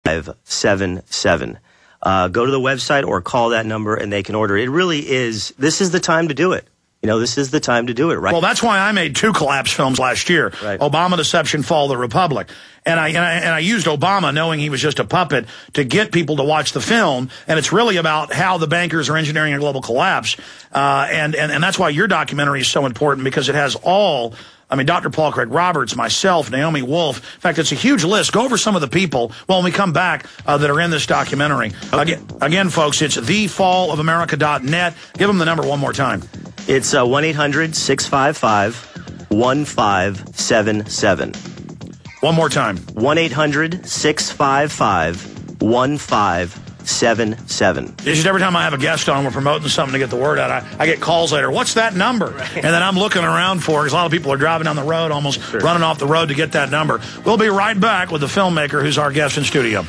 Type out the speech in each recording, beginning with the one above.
577. Go to the website or call that number and they can order. It really is, this is the time to do it. You know, this is the time to do it, right? Well, that's why I made 2 collapse films last year. Right. Obama Deception, Fall of the Republic. And I used Obama, knowing he was just a puppet, to get people to watch the film. And it's really about how the bankers are engineering a global collapse. And that's why your documentary is so important, because it has all, I mean, Dr. Paul Craig Roberts, myself, Naomi Wolf. In fact, it's a huge list. Go over some of the people, when we come back, that are in this documentary. Okay. Again, folks, it's thefallofamerica.net. Give them the number one more time. It's 1-800-655-1577. One more time. 1-800-655-1577. It's just every time I have a guest on, we're promoting something to get the word out, I get calls later. What's that number? Right. And then I'm looking around for it, because a lot of people are driving down the road, almost running off the road to get that number. We'll be right back with the filmmaker who's our guest in studio.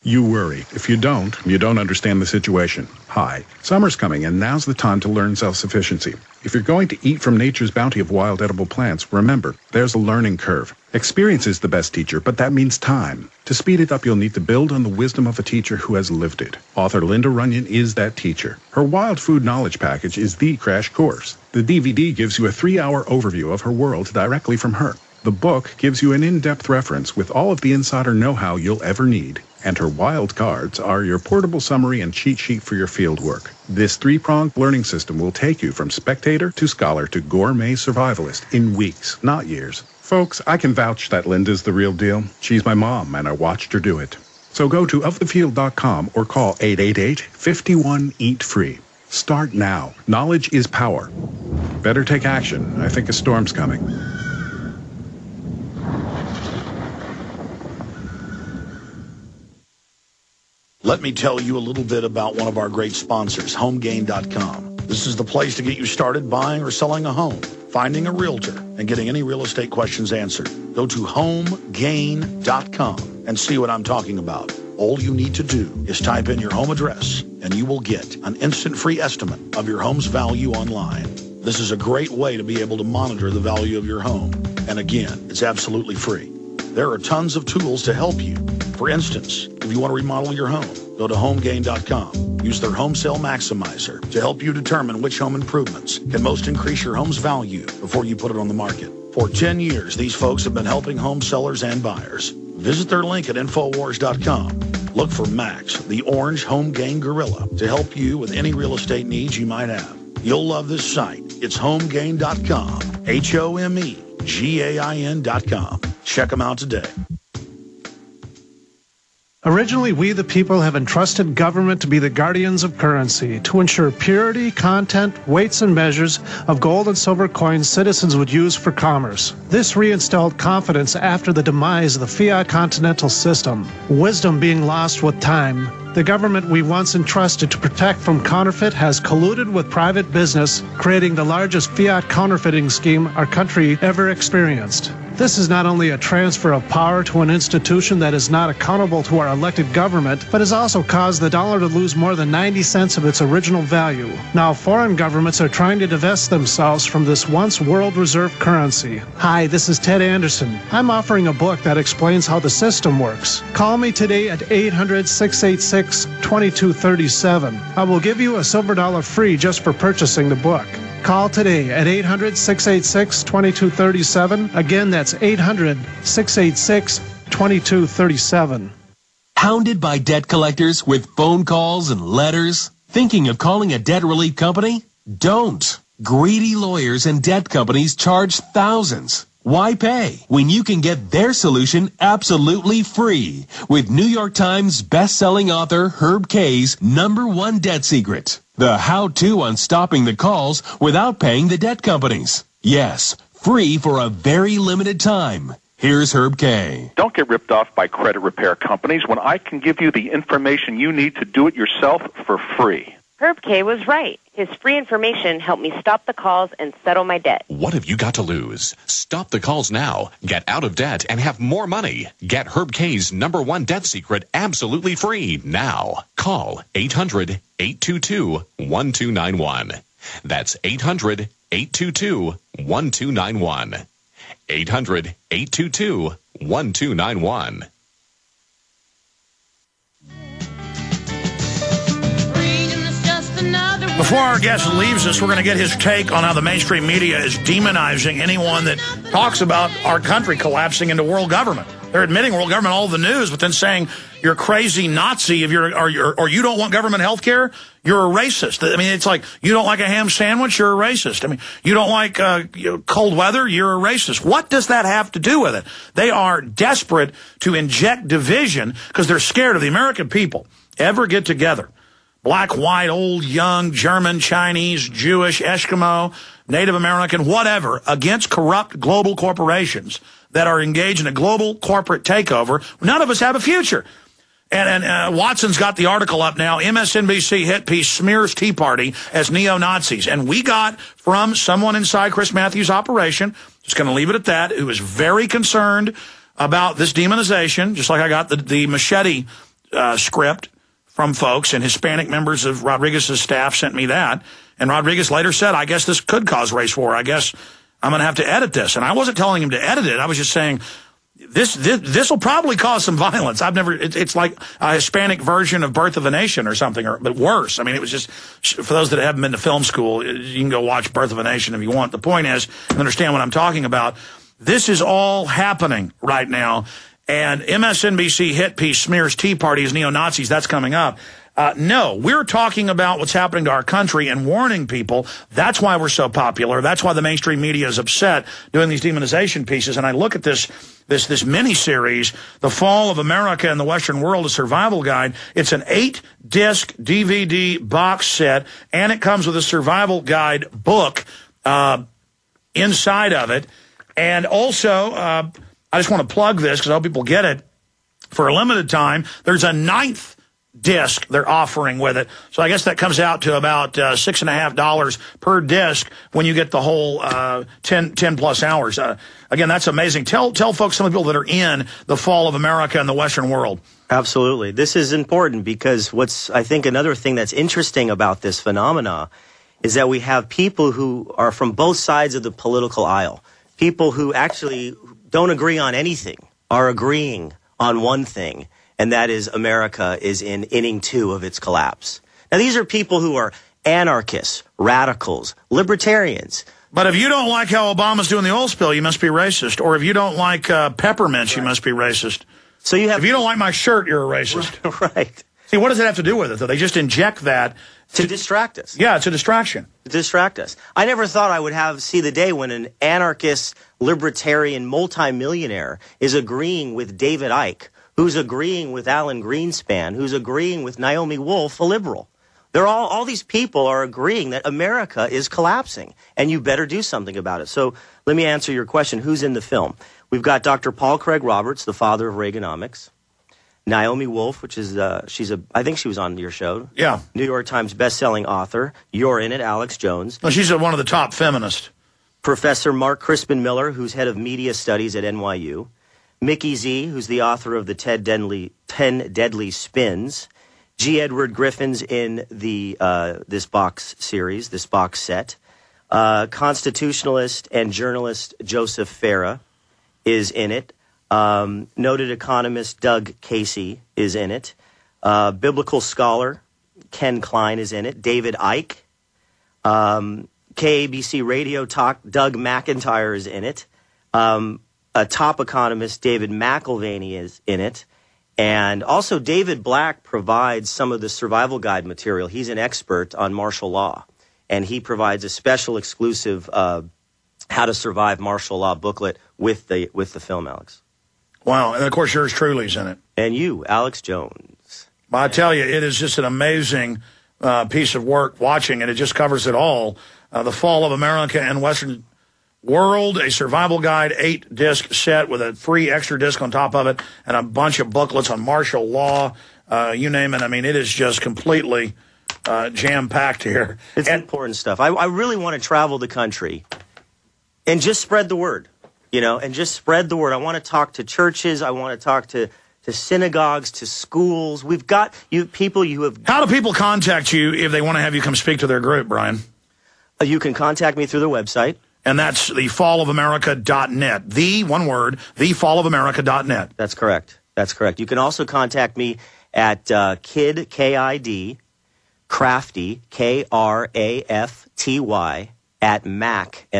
You worry. If you don't understand the situation. Hi, summer's coming, and now's the time to learn self-sufficiency. If you're going to eat from nature's bounty of wild edible plants, remember, there's a learning curve. Experience is the best teacher, but that means time. To speed it up, you'll need to build on the wisdom of a teacher who has lived it. Author Linda Runyon is that teacher. Her Wild Food Knowledge Package is the crash course. The DVD gives you a 3-hour overview of her world directly from her. The book gives you an in-depth reference with all of the insider know-how you'll ever need. And her wild cards are your portable summary and cheat sheet for your field work. This 3-pronged learning system will take you from spectator to scholar to gourmet survivalist in weeks, not years. Folks, I can vouch that Linda's the real deal. She's my mom, and I watched her do it. So go to ofthefield.com or call 888-51-EAT-FREE. Start now. Knowledge is power. Better take action. I think a storm's coming. Let me tell you a little bit about one of our great sponsors, HomeGain.com. This is the place to get you started buying or selling a home, finding a realtor, and getting any real estate questions answered. Go to HomeGain.com and see what I'm talking about. All you need to do is type in your home address, and you will get an instant free estimate of your home's value online. This is a great way to be able to monitor the value of your home. And again, it's absolutely free. There are tons of tools to help you. For instance, if you want to remodel your home, go to HomeGain.com. Use their Home Sale Maximizer to help you determine which home improvements can most increase your home's value before you put it on the market. For 10 years, these folks have been helping home sellers and buyers. Visit their link at Infowars.com. Look for Max, the orange Home Gain Gorilla, to help you with any real estate needs you might have. You'll love this site. It's HomeGain.com. HomeGain.com. Check them out today. Originally, we the people have entrusted government to be the guardians of currency, to ensure purity, content, weights, and measures of gold and silver coins citizens would use for commerce. This reinstalled confidence after the demise of the fiat continental system, wisdom being lost with time. The government we once entrusted to protect from counterfeit has colluded with private business, creating the largest fiat counterfeiting scheme our country ever experienced. This is not only a transfer of power to an institution that is not accountable to our elected government, but has also caused the dollar to lose more than 90 cents of its original value. Now, foreign governments are trying to divest themselves from this once world reserve currency. Hi, this is Ted Anderson. I'm offering a book that explains how the system works. Call me today at 800-686-2237. I will give you a silver dollar free just for purchasing the book. Call today at 800-686-2237. Again, that's 800-686-2237. Hounded by debt collectors with phone calls and letters? Thinking of calling a debt relief company? Don't. Greedy lawyers and debt companies charge thousands. Why pay when you can get their solution absolutely free with New York Times best-selling author Herb Kay's #1 debt secret? The how-to on stopping the calls without paying the debt companies. Yes, free for a very limited time. Here's Herb Kay. Don't get ripped off by credit repair companies when I can give you the information you need to do it yourself for free. Herb Kay was right. His free information helped me stop the calls and settle my debt. What have you got to lose? Stop the calls now. Get out of debt and have more money. Get Herb Kay's #1 debt secret absolutely free now. Call 800-822-1291. That's 800-822-1291. 800-822-1291. Before our guest leaves us, we're going to get his take on how the mainstream media is demonizing anyone that talks about our country collapsing into world government. They're admitting world government all the news, but then saying you're a crazy Nazi if or you don't want government health care, you're a racist. I mean, it's like you don't like a ham sandwich, you're a racist. I mean, you don't like cold weather, you're a racist. What does that have to do with it? They are desperate to inject division because they're scared of the American people ever get together. Black, white, old, young, German, Chinese, Jewish, Eskimo, Native American, whatever, against corrupt global corporations that are engaged in a global corporate takeover. None of us have a future. And Watson's got the article up now. MSNBC hit piece smears Tea Party as neo-Nazis. And we got from someone inside Chris Matthews' operation, just going to leave it at that, who is very concerned about this demonization, just like I got the machete script from folks, and Hispanic members of Rodriguez's staff sent me that. And Rodriguez later said, I guess this could cause race war. I guess I'm going to have to edit this. And I wasn't telling him to edit it. I was just saying, this will probably cause some violence. It's like a Hispanic version of Birth of a Nation or something, but worse. I mean, it was just, for those that haven't been to film school, you can go watch Birth of a Nation if you want. The point is, you understand what I'm talking about. This is all happening right now. And MSNBC hit piece smears Tea Party as neo-Nazis. That's coming up. No, we're talking about what's happening to our country and warning people. That's why we're so popular. That's why the mainstream media is upset doing these demonization pieces. And I look at this mini-series, The Fall of America and the Western World, a Survival Guide. It's an 8-disc DVD box set, and it comes with a survival guide book inside of it. And also, I just want to plug this because I hope people get it. For a limited time, there's a 9th disc they're offering with it. So I guess that comes out to about $6.50 per disc when you get the whole 10 plus hours. Again, that's amazing. Tell folks, some of the people that are in The Fall of America and the Western World. Absolutely. This is important because I think another thing that's interesting about this phenomena is that we have people who are from both sides of the political aisle. People who actually don't agree on anything are agreeing on one thing, and that is America is in inning 2 of its collapse. Now, these are people who are anarchists, radicals, libertarians. But if you don't like how Obama's doing the oil spill, you must be racist. Or if you don't like peppermints, you must be racist. So you have. If you don't like my shirt, you're a racist. Right. See, what does it have to do with it, though? They just inject that to distract us. Yeah, it's a distraction. To distract us. I never thought I would see the day when an anarchist, libertarian, multimillionaire is agreeing with David Icke, who's agreeing with Alan Greenspan, who's agreeing with Naomi Wolf, a liberal. They're all these people are agreeing that America is collapsing, and you better do something about it. So let me answer your question. Who's in the film? We've got Dr. Paul Craig Roberts, the father of Reaganomics. Naomi Wolf, which is, I think she was on your show. Yeah. New York Times bestselling author. You're in it, Alex Jones. Well, she's one of the top feminists. Professor Mark Crispin Miller, who's head of media studies at NYU. Mickey Z, who's the author of the 10 Deadly Spins. G. Edward Griffin's in this box series, this box set. Constitutionalist and journalist Joseph Farah is in it. Noted economist Doug Casey is in it. Biblical scholar Ken Klein is in it. David Icke. KABC Radio Talk Doug McIntyre is in it. A top economist David McIlvaney is in it. And also David Black provides some of the survival guide material. He's an expert on martial law. And he provides a special exclusive how to survive martial law booklet with the film, Alex. Wow, and of course yours truly's in it. And you, Alex Jones. Well, I tell you, it is just an amazing piece of work watching, and it just covers it all. The Fall of America and Western World, a survival guide, 8-disc set with a free extra disc on top of it, and a bunch of booklets on martial law, you name it. I mean, it is just completely jam-packed here. It's important stuff. I really want to travel the country and just spread the word. And just spread the word. I want to talk to churches. I want to talk to synagogues, to schools. We've got people you have. How do people contact you if they want to have you come speak to their group, Brian? You can contact me through their website. And that's thefallofamerica.net. The, one word, thefallofamerica.net. That's correct. That's correct. You can also contact me at KID, Krafty, Krafty, at mac.com.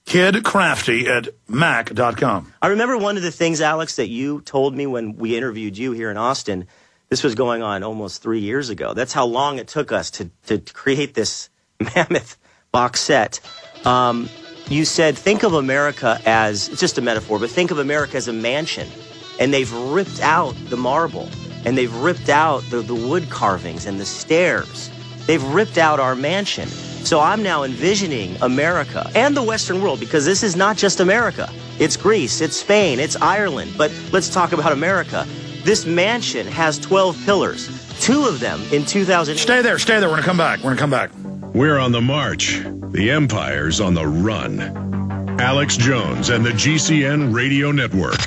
Kid Crafty at mac.com. I remember one of the things, Alex, that you told me when we interviewed you here in Austin. This was going on almost 3 years ago. That's how long it took us to create this mammoth box set. You said, think of America as, it's just a metaphor, but think of America as a mansion. And they've ripped out the marble, and they've ripped out the wood carvings and the stairs. They've ripped out our mansion. So I'm now envisioning America and the Western world, because this is not just America. It's Greece, it's Spain, it's Ireland. But let's talk about America. This mansion has 12 pillars, 2 of them in 2000. Stay there. We're going to come back. We're on the march. The Empire's on the run. Alex Jones and the GCN Radio Network.